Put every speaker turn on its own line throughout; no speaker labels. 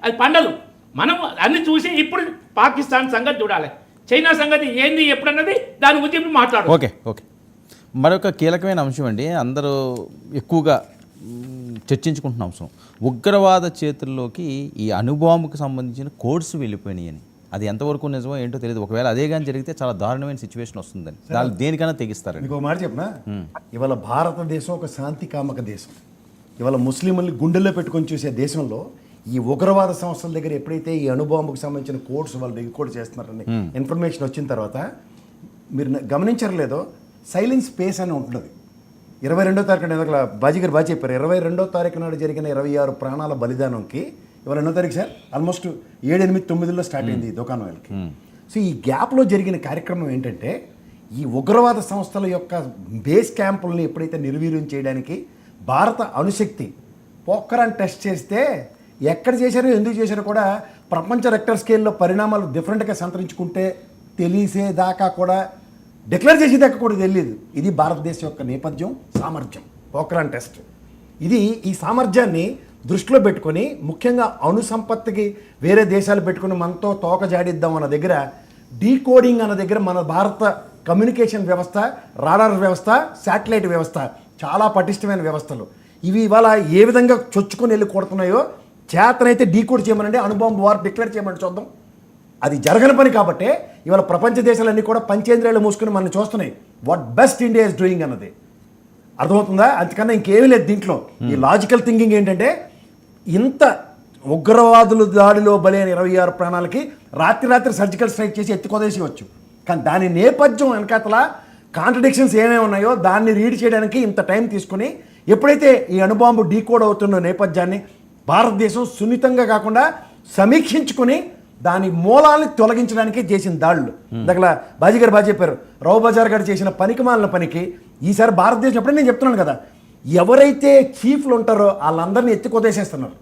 అది పండదు. మనం అన్ని చూసి ఇప్పుడు పాకిస్తాన్ సంగతి చూడాలి, చైనా సంగతి ఏంది ఎప్పుడన్నది దాని గురించి ఇప్పుడు మాట్లాడు.
ఓకే ఓకే మరొక కీలకమైన అంశం అండి, అందరూ ఎక్కువగా చర్చించుకుంటున్న అంశం, ఉగ్రవాద చేతుల్లోకి ఈ అణుబాంబుకు సంబంధించిన కోడ్స్ వెళ్ళిపోయినాయి అని. అది ఎంతవరకు నిజమో ఏంటో తెలియదు. ఒకవేళ అదే కానీ జరిగితే చాలా దారుణమైన సిచ్యువేషన్ వస్తుందని దాన్ని దేనికైనా తెగిస్తారండి.
మీకు ఒక మాట చెప్పనా, ఇవాళ భారతదేశం ఒక శాంతి కామక దేశం. ఇవాళ ముస్లింల్ని గుండెల్లో పెట్టుకొని చూసే దేశంలో ఈ ఉగ్రవాద సంస్థల దగ్గర ఎప్పుడైతే ఈ అణుబాంబుకు సంబంధించిన కోడ్స్ వాళ్ళు రికార్డ్ చేస్తున్నారని ఇన్ఫర్మేషన్ వచ్చిన తర్వాత మీరు గమనించారు లేదో, సైలెన్స్ స్పేస్ అని ఉంటుంది. 22వ తారీఖు బాజీగారు బాగా చెప్పారు, 22వ తారీఖు నాడు జరిగిన 26 ప్రాణాల బలిదానంకి ఇవాళ 2వ తారీఖు సార్ ఆల్మోస్ట్ 7, 8, 9లో స్టార్ట్ అయింది ఈ దుకాణం వాళ్ళకి. సో ఈ గ్యాప్లో జరిగిన కార్యక్రమం ఏంటంటే, ఈ ఉగ్రవాద సంస్థల యొక్క బేస్ క్యాంపుల్ని ఎప్పుడైతే నిర్వీర్యం చేయడానికి భారత అణుశక్తి పోఖ్రాన్ టెస్ట్ చేస్తే ఎక్కడ చేశారో ఎందుకు చేశారో కూడా ప్రపంచ రెక్టర్ స్కేల్లో పరిణామాలు డిఫరెంట్గా సంతరించుకుంటే తెలిసేదాకా కూడా డిక్లేర్ చేసేదాకా కూడా తెలియదు. ఇది భారతదేశం యొక్క నేపథ్యం, సామర్థ్యం, పోఖ్రాన్ టెస్ట్. ఈ సామర్థ్యాన్ని దృష్టిలో పెట్టుకొని ముఖ్యంగా అణు సంపత్తికి వేరే దేశాలు పెట్టుకుని మనతో తోక జాడిద్దాం అన్న దగ్గర, డీకోడింగ్ అన్న దగ్గర మన భారత కమ్యూనికేషన్ వ్యవస్థ, రాడార్ వ్యవస్థ, శాటిలైట్ వ్యవస్థ చాలా పటిష్టమైన వ్యవస్థలు. ఇవి ఇవాళ ఏ విధంగా చొచ్చుకొని వెళ్ళి కొడుతున్నాయో చేతనైతే డీకోడ్ చేయమనండి, అణుబాంబు వార్ డిక్లేర్ చేయమని చూద్దాం. అది జరగని పని కాబట్టి ఇవాళ ప్రపంచ దేశాలన్నీ కూడా పంచేంద్రియాలు మూసుకుని మనం చూస్తున్నాయి. What best India is doing అన్నది అర్థమవుతుందా? అంతకన్నా ఇంకేమీ లేదు దీంట్లో. ఈ లాజికల్ థింకింగ్ ఏంటంటే, ఇంత ఉగ్రవాదులు దాడిలో బలైన 26 ప్రాణాలకి రాత్రి సర్జికల్ స్ట్రైక్ చేసి ఎత్తుకొదేసేయచ్చు. కానీ దాని నేపథ్యం వెనకాతల కాంట్రడిక్షన్స్ ఏమేమి ఉన్నాయో దాన్ని రీడ్ చేయడానికి ఇంత టైం తీసుకుని, ఎప్పుడైతే ఈ అణుబాంబు డీకోడ్ అవుతున్న నేపథ్యాన్ని భారతదేశం సున్నితంగా కాకుండా సమీక్షించుకుని దాని మూలాన్ని తొలగించడానికి చేసిన దాడులు. దగ్గర బాజీగారు బాగా చెప్పారు, రావు బజార్ గారు చేసిన పనికిమాలిన పనికి ఈసారి భారతదేశం ఎప్పుడైనా నేను చెప్తున్నాను కదా, ఎవరైతే చీఫ్లు ఉంటారో వాళ్ళందరినీ ఎత్తుకొదేసేస్తున్నారు.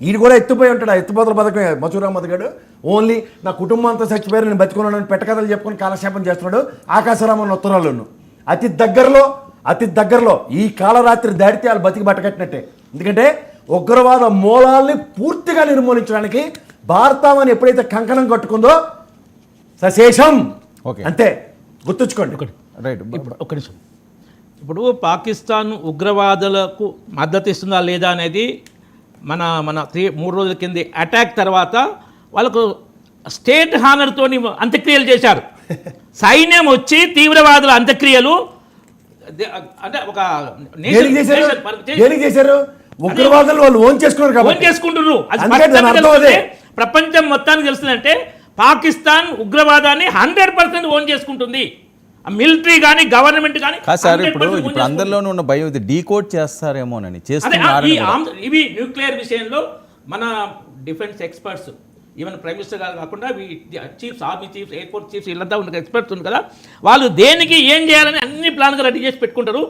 వీడు కూడా ఎత్తుపోయి ఉంటాడు. ఆ ఎత్తుపోతల పథకమే మసూర్ అహ్మద్ గారు. ఓన్లీ నా కుటుంబం అంతా చచ్చిపోయారు, నేను బతుకున్నాను పెట్టకథలు చెప్పుకొని కాలక్షేపం చేస్తున్నాడు. ఆకాశరామన్ ఉత్తరాలను అతి దగ్గరలో ఈ కాలరాత్రి దాడితే వాళ్ళు బతికి బట్టకట్టినట్టే. ఎందుకంటే ఉగ్రవాద మూలాల్ని పూర్తిగా నిర్మూలించడానికి భారతాన్ని ఎప్పుడైతే కంకణం కట్టుకుందో సశేషం. అంతే గుర్తుంచుకోండి.
రైట్.
ఒక్క నిమిషం. ఇప్పుడు పాకిస్తాన్ ఉగ్రవాదులకు మద్దతు ఇస్తుందా లేదా అనేది మన 3 రోజుల కింద అటాక్ తర్వాత వాళ్ళకు స్టేట్ హానర్తో అంత్యక్రియలు చేశారు. సైన్యం వచ్చి తీవ్రవాదుల అంత్యక్రియలు అంటే ఒక
చేశారు. ఉగ్రవాదులు వాళ్ళు ఓన్ చేసుకుంటున్నారు.
ప్రపంచం మొత్తానికి తెలుస్తుందంటే పాకిస్తాన్ ఉగ్రవాదాన్ని 100% ఓన్ చేసుకుంటుంది. మిలిటరీ కానీ గవర్నమెంట్ కానీ.
సార్ ఇప్పుడు అందరిలోనూ ఉన్న భయం ఇది డీకోడ్ చేస్తారేమోనని.
ఇవి న్యూక్లియర్ విషయంలో మన defence experts, even prime minister గారు కాకుండా chiefs, army chiefs, air force chiefs వీళ్ళంతా ఉన్న ఎక్స్పర్ట్స్ ఉంది కదా, వాళ్ళు దేనికి ఏం చేయాలని అన్ని ప్లాన్గా రెడీ చేసి పెట్టుకుంటారు.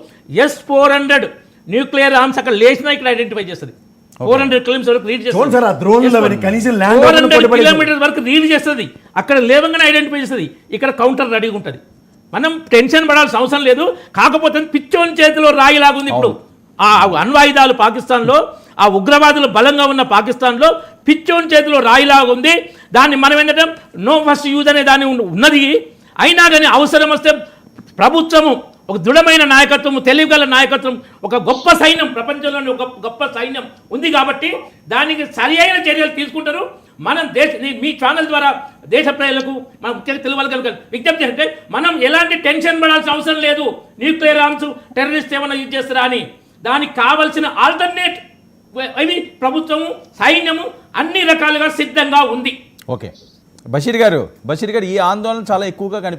S-400 న్యూక్లియర్ ఆర్మ్స్ అక్కడ లేచినా ఇక్కడ ఐడెంటిఫై చేస్తుంది. 400 కిలోమీటర్స్ వరకు రీడ్ చేస్తుంది. 400 కిలోమీటర్స్ వరకు రీడ్ చేస్తుంది. అక్కడ లేవంగానే ఐడెంటిఫై చేస్తుంది. ఇక్కడ కౌంటర్ రెడీగా ఉంటుంది. మనం టెన్షన్ పడాల్సిన అవసరం లేదు. కాకపోతే పిచ్చోని చేతిలో రాయిలాగుంది ఇప్పుడు ఆ అణ్వాయుధాలు పాకిస్తాన్లో. ఆ ఉగ్రవాదులు బలంగా ఉన్న పాకిస్తాన్లో పిచ్చోని చేతిలో రాయిలాగుంది. దాన్ని మనం ఏంటంటే నో ఫస్ట్ యూజ్ అనే దాన్ని ఉన్నది. అయినా కానీ అవసరం వస్తే ప్రభుత్వము ఒక దృఢమైన నాయకత్వం, తెలివిగల నాయకత్వం, ఒక గొప్ప సైన్యం, ప్రపంచంలోని ఒక గొప్ప సైన్యం ఉంది కాబట్టి దానికి సరి అయిన చర్యలు తీసుకుంటారు. మనం మీ ఛానల్ ద్వారా దేశ ప్రజలకు మనం ముఖ్యంగా తెలుగు విజ్ఞప్తి చేస్తే, మనం ఎలాంటి టెన్షన్ పడాల్సిన అవసరం లేదు. న్యూక్లియర్ ఆర్మ్స్ టెర్రరిస్ట్ ఏమైనా యూజ్ చేస్తారా అని. దానికి కావాల్సిన ఆల్టర్నేట్ అవి ప్రభుత్వము, సైన్యము అన్ని రకాలుగా సిద్ధంగా ఉంది.
ఓకే బషీర్ గారు ఈ ఆందోళన చాలా ఎక్కువగా కనిపిస్తుంది.